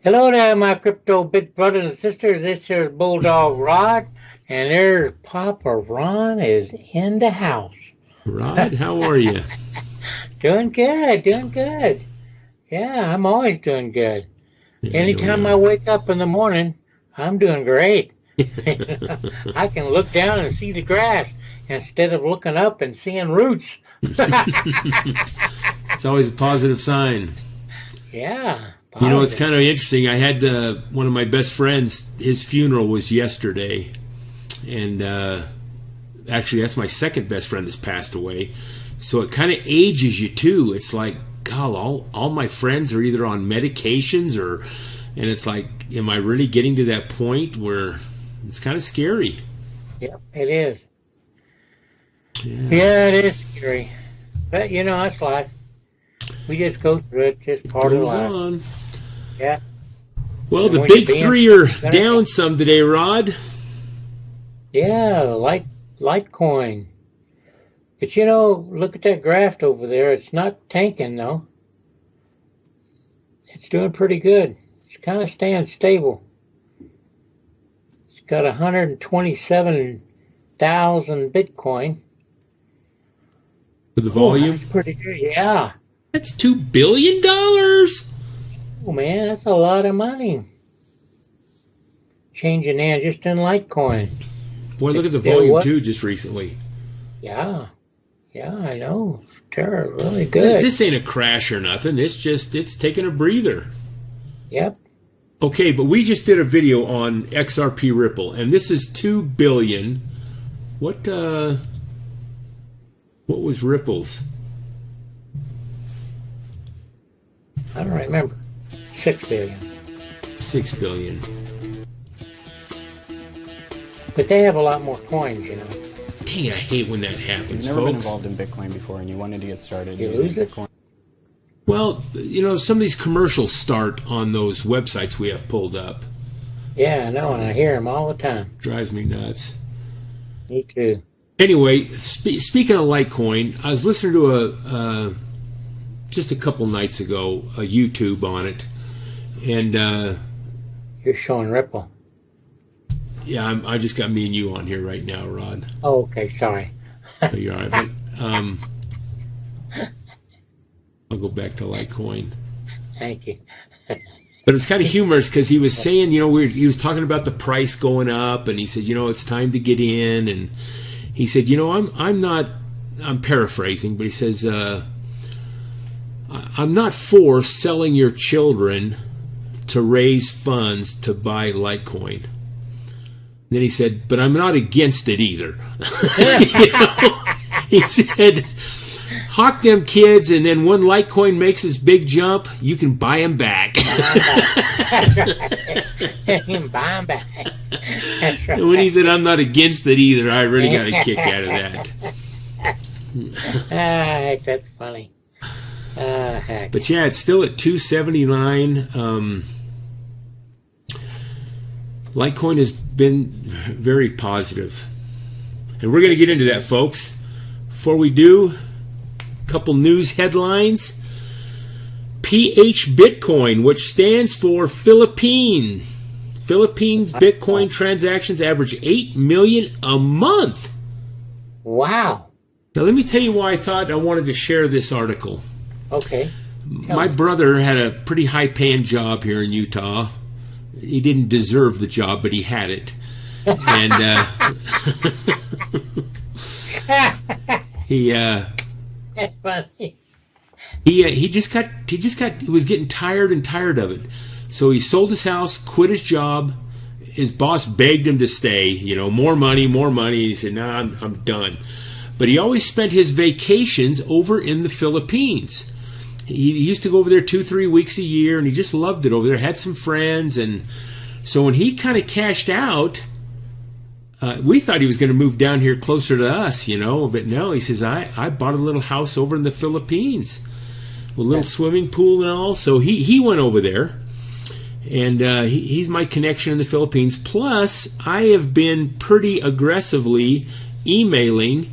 Hello there, my crypto big brothers and sisters. This here's Bulldog Rod, and there's Papa Ron is in the house. Rod, how are you? Doing good, doing good. Yeah, I'm always doing good. Yeah, I know Anytime you I are. wake up in the morning, I'm doing great. I can look down and see the grass instead of looking up and seeing roots. It's always a positive sign. Yeah, You know, it's positive. kind of interesting. I had one of my best friends, his funeral was yesterday. And actually, that's my second best friend that's passed away. So it kind of ages you, too. It's like, God, all my friends are either on medications and it's like, am I really getting to that point where it's kind of scary? Yep, it is. Yeah. Yeah, it is scary. But that's life. We just go through it, just It part of goes life. on. Yeah. Well, And the when you're big being three are cynical, down some today, Rod. yeah, like Litecoin. But look at that graph over there. It's not tanking though. It's doing pretty good. It's kind of staying stable. It's got 127,000 Bitcoin. For the Oh, volume. that's pretty good. Yeah. That's $2 billion. Oh man, that's a lot of money. Changing hands just in Litecoin. Boy, look It's at the still volume what? too. Just recently, Yeah. Yeah, I know. Terra really good. this ain't a crash or nothing. It's taking a breather. Yep. Okay, but we just did a video on XRP Ripple, and this is 2 billion. What was Ripple's? I don't remember. 6 billion. 6 billion. But they have a lot more coins. Dang it, I hate when that You've happens, never been folks. involved in Bitcoin before and you wanted to get started You using lose it? Bitcoin. Well, some of these commercials start on those websites we have pulled up. Yeah, I know, and I hear them all the time. Drives me nuts. Me too. Anyway, speaking of Litecoin, I was listening to just a couple nights ago a YouTube on it, and You're showing Ripple. yeah, I just got me and you on here right now, Rod. Oh, okay, sorry. So you're all right, but I'll go back to Litecoin. Thank you. But it's kind of humorous because he was saying, he was talking about the price going up, and he said, it's time to get in, and he said, I'm paraphrasing, but he says, I'm not for selling your children to raise funds to buy Litecoin. Then he said, but I'm not against it either. He said, hawk them kids, and then when Litecoin makes its big jump, you can buy them back. That's right. Buy 'em back. That's right. And when he said, I'm not against it either, I really got a kick out of that. That's funny. Heck. But yeah, it's still at 279. Litecoin has been very positive. And we're going to get into that, folks. Before we do, a couple news headlines. PH Bitcoin, which stands for Philippines. Philippines Bitcoin transactions average 8 million a month. Wow. Now, let me tell you why I thought I wanted to share this article. Okay. Tell My me. brother had a pretty high-paying job here in Utah. He didn't deserve the job, but he had it. And he That's funny. he just he was getting tired of it. So he sold his house, quit his job. His boss begged him to stay. More money, more money. He said, "Nah, I'm done." But he always spent his vacations over in the Philippines. He used to go over there 2-3 weeks a year, and he just loved it over there. Had some friends, and so when he kind of cashed out, we thought he was going to move down here closer to us, But no, he says, I bought a little house over in the Philippines, a little swimming pool and all. So he went over there, and he's my connection in the Philippines. Plus, I have been pretty aggressively emailing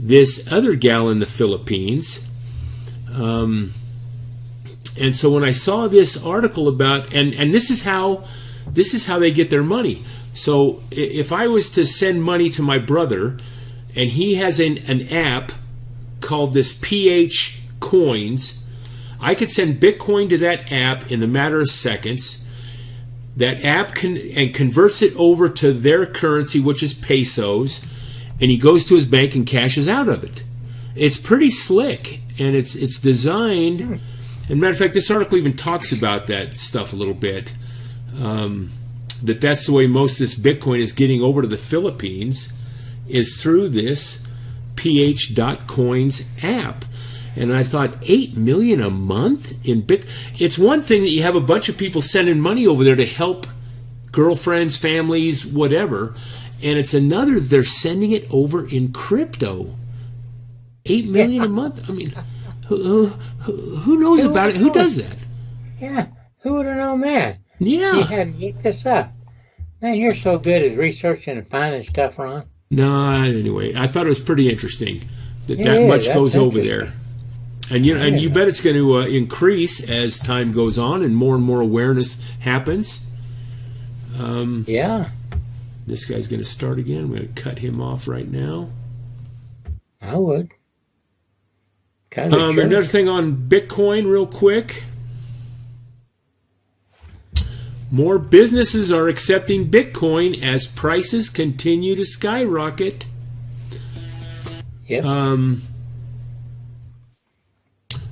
this other gal in the Philippines. And so when I saw this article about, and this is how they get their money. So if I was to send money to my brother, and he has an app called this PH Coins, I could send Bitcoin to that app in a matter of seconds. That app converts it over to their currency, which is pesos, and he goes to his bank and cashes out of it. It's pretty slick, and it's designed. And matter of fact, this article even talks about that stuff a little bit. That's the way most of this Bitcoin is getting over to the Philippines, is through this ph.coins app. And I thought, $8 million a month in Bitcoin? It's one thing that you have a bunch of people sending money over there to help girlfriends, families, whatever. And it's another, they're sending it over in crypto. $8 million a month? I mean, who knows about it? Who does that? Yeah, who would have known that? Yeah. You had to look this up. Man, you're so good at researching and finding stuff, Ron. No, anyway, I thought it was pretty interesting that much that's goes over there. And and you bet it's going to increase as time goes on and more awareness happens. Yeah. This guy's going to start again. I'm going to cut him off right now. I would. Kind of sure. Another thing on Bitcoin real quick. More businesses are accepting Bitcoin as prices continue to skyrocket. Yep.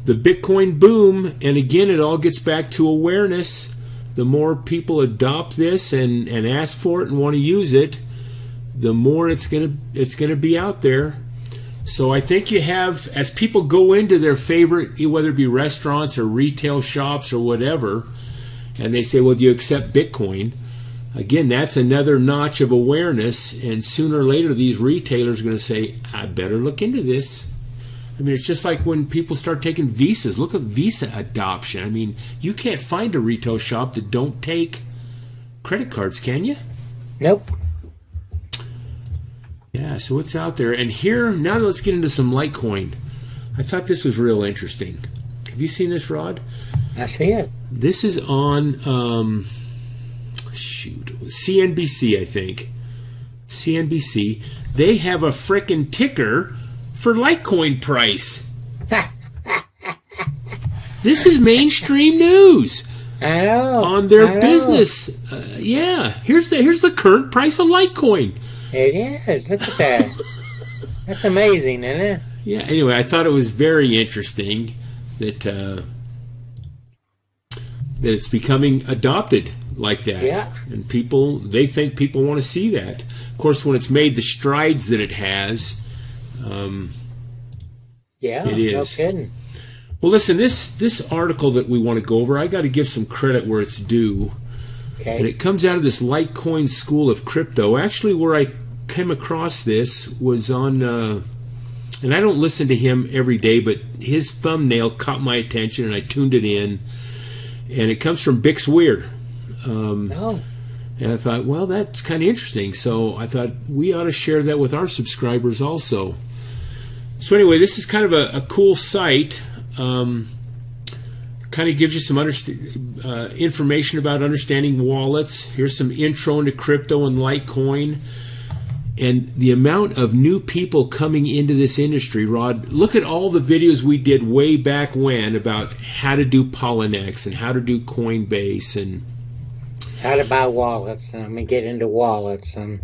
The Bitcoin boom, and again, it all gets back to awareness. The more people adopt this and ask for it and want to use it, the more it's gonna be out there. So I think you have, as people go into their favorite, whether it be restaurants or retail shops or whatever, and they say, well, do you accept Bitcoin? Again, that's another notch of awareness, and sooner or later these retailers are going to say, I better look into this. I mean, it's just like when people start taking visas. Look at Visa adoption. I mean, you can't find a retail shop that don't take credit cards, can you? Nope. Yeah, so it's out there. And here, now let's get into some Litecoin. I thought this was real interesting. Have you seen this, Rod? I see it. This is on, CNBC, I think. CNBC. They have a frickin' ticker for Litecoin price. This is mainstream news. I know. On their business. Yeah. Here's the current price of Litecoin. It is. Look at that. That's amazing, isn't it? Yeah. Anyway, I thought it was very interesting that it's becoming adopted like that. Yeah. And they think people want to see that. Of course, when it's made the strides that it has, yeah, it is. No kidding. Well, listen, this article that we want to go over, I got to give some credit where it's due. Okay. And it comes out of this Litecoin School of Crypto. Actually, where I came across this was on, and I don't listen to him every day, but his thumbnail caught my attention, and I tuned it in. And it comes from Bix Weir. Oh. And I thought, well, that's kind of interesting. So I thought we ought to share that with our subscribers also. So anyway, this is kind of a cool site. Kind of gives you some information about understanding wallets. Here's some intro into crypto and Litecoin. And the amount of new people coming into this industry, Rod, look at all the videos we did way back when about how to do Polynex and how to do Coinbase and How to buy wallets. And we get into wallets and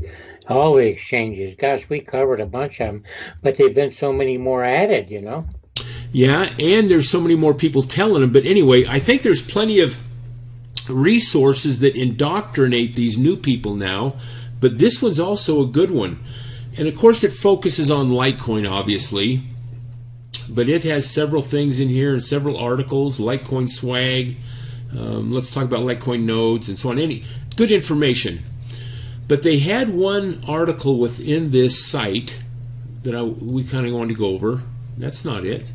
all the exchanges. Gosh, we covered a bunch of them, but there've been so many more added, you know. Yeah, and there's so many more people telling them. But anyway, I think there's plenty of resources that indoctrinate these new people now. But this one's also a good one. And of course it focuses on Litecoin, obviously. But it has several things in here and several articles, Litecoin swag. Let's talk about Litecoin nodes and so on. Any good information. But they had one article within this site that we kind of wanted to go over. That's not it.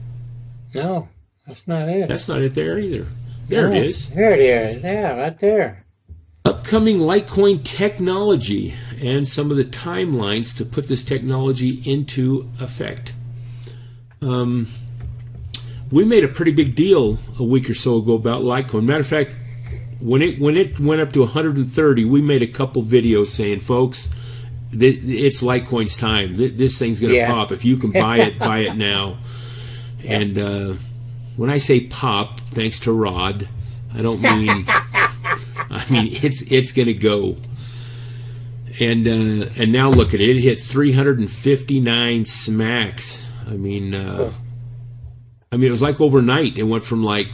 No, that's not it. That's not it there either. There it is. There it is. Yeah, right there. Upcoming Litecoin technology and some of the timelines to put this technology into effect. we made a pretty big deal a week or so ago about Litecoin. Matter of fact, when it went up to 130, we made a couple videos saying, folks, it's Litecoin's time. This thing's going to pop. If you can buy it, buy it now. And when I say pop, thanks to Rod, I don't mean. I mean it's going to go. And now look at it. It hit 359 smacks. I mean, it was like overnight. It went from like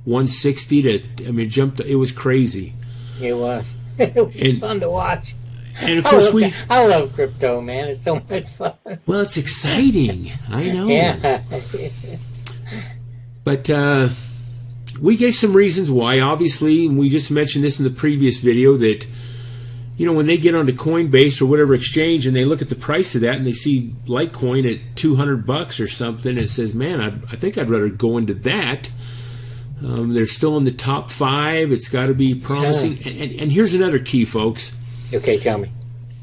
160 to, it jumped. It was crazy. It was. It was fun to watch. And of course I love crypto, man. It's so much fun. Well, it's exciting. I know. Yeah. But we gave some reasons why. Obviously, and we just mentioned this in the previous video, that when they get onto Coinbase or whatever exchange and they look at the price of that and they see Litecoin at $200 or something, it says, man, I think I'd rather go into that. They're still in the top 5. It's got to be promising. Yeah. And here's another key, folks. Okay, tell me.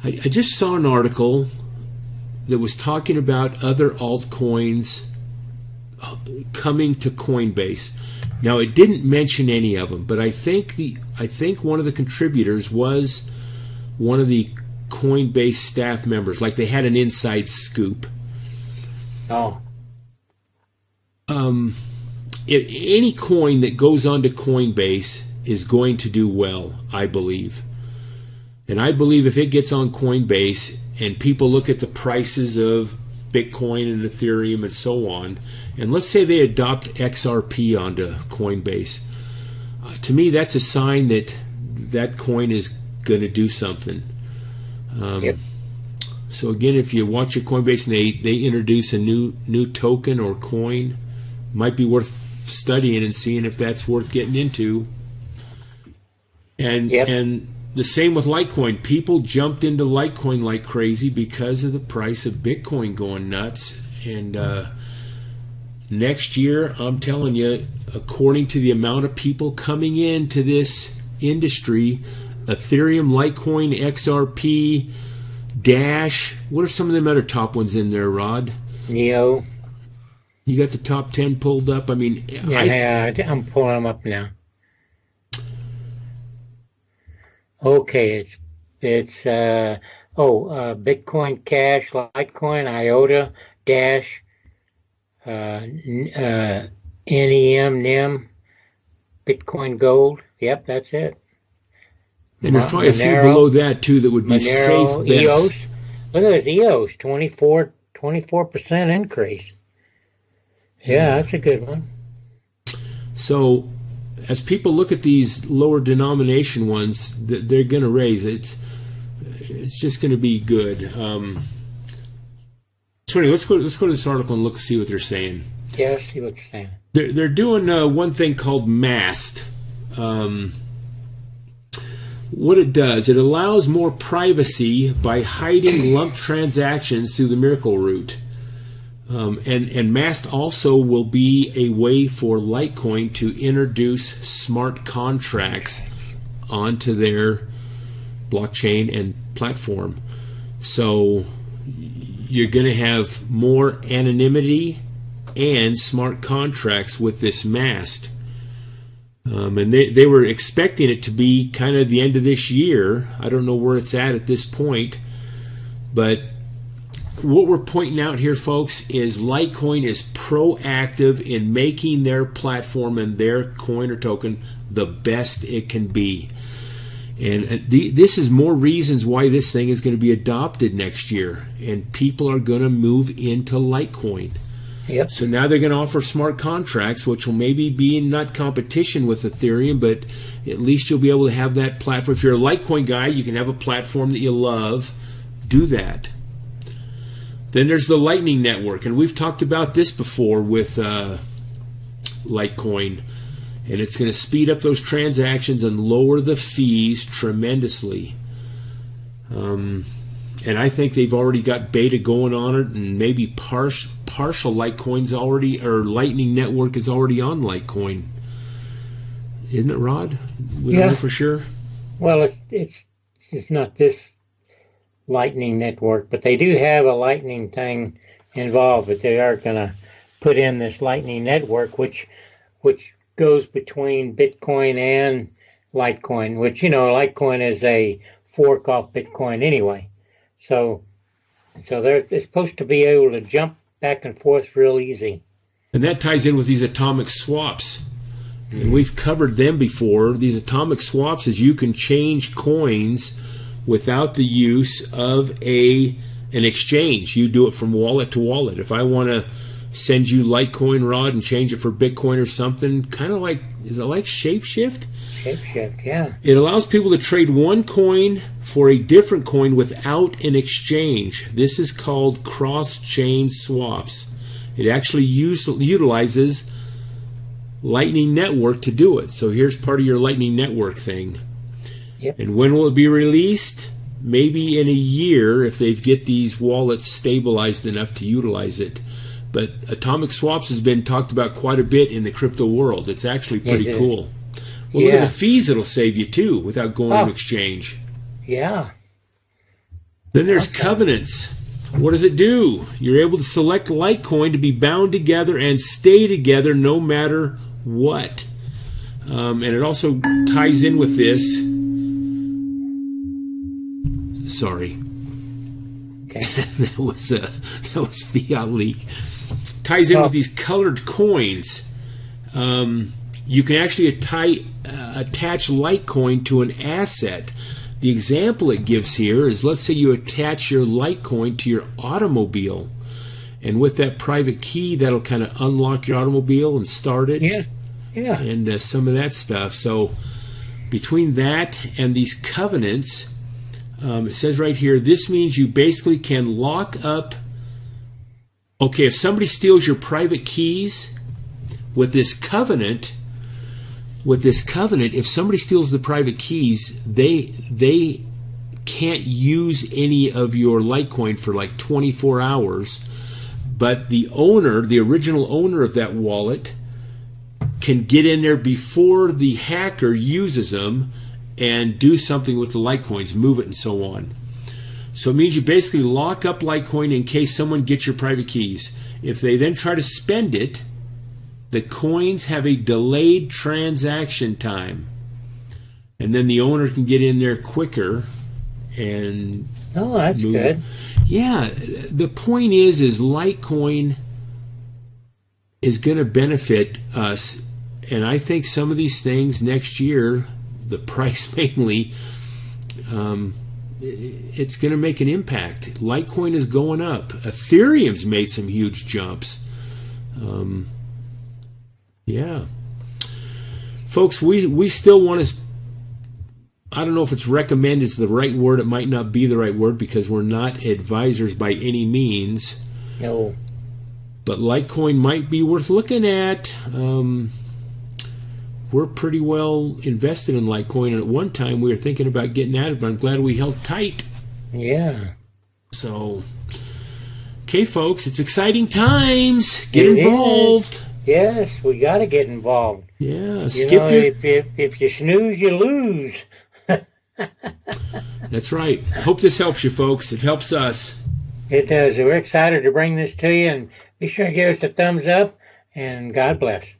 I just saw an article that was talking about other altcoins coming to Coinbase. Now, it didn't mention any of them, but I think one of the contributors was one of the Coinbase staff members. Like, they had an inside scoop. Oh. If any coin that goes onto Coinbase is going to do well, I believe. And I believe if it gets on Coinbase and people look at the prices of Bitcoin and Ethereum and so on, and let's say they adopt XRP onto Coinbase, to me that's a sign that that coin is going to do something. Yep. So again, if you watch your Coinbase and they introduce a new token or coin, might be worth studying and seeing if that's worth getting into. And the same with Litecoin. People jumped into Litecoin like crazy because of the price of Bitcoin going nuts. And next year, I'm telling you, according to the amount of people coming into this industry, Ethereum, Litecoin, XRP, Dash, what are some of them other top ones in there, Rod? Neo. You got the top 10 pulled up? I'm pulling them up now. Okay, it's Bitcoin Cash, Litecoin, IOTA, Dash, NEM, NIM, Bitcoin Gold. Yep, that's it. And there's probably a few below that too that would be safe bets. EOS. Look at this EOS, 24% increase. Yeah, that's a good one. So, as people look at these lower denomination ones, they're going to raise. It's just going to be good. So anyway, let's go to this article and see what they're saying. Yeah, let's see what they're saying. They're doing one thing called MAST. What it does, it allows more privacy by hiding lump transactions through the Miracle route. And MAST also will be a way for Litecoin to introduce smart contracts onto their blockchain and platform. So you're going to have more anonymity and smart contracts with this MAST. And they were expecting it to be kind of the end of this year. I don't know where it's at this point. But what we're pointing out here, folks, is Litecoin is proactive in making their platform and their coin or token the best it can be. And this is more reasons why this thing is going to be adopted next year. And people are going to move into Litecoin. Yep. So now they're going to offer smart contracts, which will maybe be in not competition with Ethereum, but at least you'll be able to have that platform. If you're a Litecoin guy, you can have a platform that you love. Do that. Then there's the Lightning Network, and we've talked about this before with Litecoin, and it's going to speed up those transactions and lower the fees tremendously. And I think they've already got beta going on it, and maybe partial Litecoin's already, or Lightning Network is already on Litecoin. Isn't it, Rod? We don't know for sure. Well, it's not this Lightning Network, but they do have a Lightning thing involved, but they are going to put in this Lightning Network, which goes between Bitcoin and Litecoin, which, Litecoin is a fork off Bitcoin anyway. So they're supposed to be able to jump back and forth real easy. And that ties in with these atomic swaps. And we've covered them before. These atomic swaps is you can change coins without the use of an exchange. You do it from wallet to wallet. If I want to send you Litecoin, Rod, and change it for Bitcoin or something, kind of like, is it like Shapeshift? Shapeshift, yeah. It allows people to trade one coin for a different coin without an exchange. This is called cross-chain swaps. It actually utilizes Lightning Network to do it. So here's part of your Lightning Network thing. Yep. And when will it be released? Maybe in a year if they get these wallets stabilized enough to utilize it. But atomic swaps has been talked about quite a bit in the crypto world. It's actually pretty cool. Well, look at the fees it'll save you too without going to exchange. Yeah. Then there's covenants. What does it do? You're able to select Litecoin to be bound together and stay together no matter what. And it also ties in with this. Sorry. Okay. that was fiat leak. Ties in with these colored coins. You can actually attach Litecoin to an asset. The example it gives here is, let's say you attach your Litecoin to your automobile, and with that private key, that'll kind of unlock your automobile and start it. Yeah. And some of that stuff. So between that and these covenants, it says right here, this means you basically can lock up. Okay, if somebody steals your private keys with this covenant, if somebody steals the private keys, they can't use any of your Litecoin for like 24 hours. But the owner, the original owner of that wallet, can get in there before the hacker uses them and do something with the Litecoins, move it and so on. So it means you basically lock up Litecoin in case someone gets your private keys. If they then try to spend it, the coins have a delayed transaction time. And then the owner can get in there quicker and that's move good. it. Yeah, the point is Litecoin is going to benefit us. And I think some of these things next year, the price mainly, it's going to make an impact. Litecoin is going up. Ethereum's made some huge jumps. Yeah. Folks, we still want to, I don't know if it's recommend is the right word. It might not be the right word because we're not advisors by any means. No. But Litecoin might be worth looking at. We're pretty well invested in Litecoin, and at one time we were thinking about getting out of it, but I'm glad we held tight. Yeah. So, okay, folks, it's exciting times. Get involved. Yes, we got to get involved. Yeah, if you snooze, you lose. That's right. Hope this helps you, folks. It helps us. It does. We're excited to bring this to you, and be sure to give us a thumbs up, and God bless.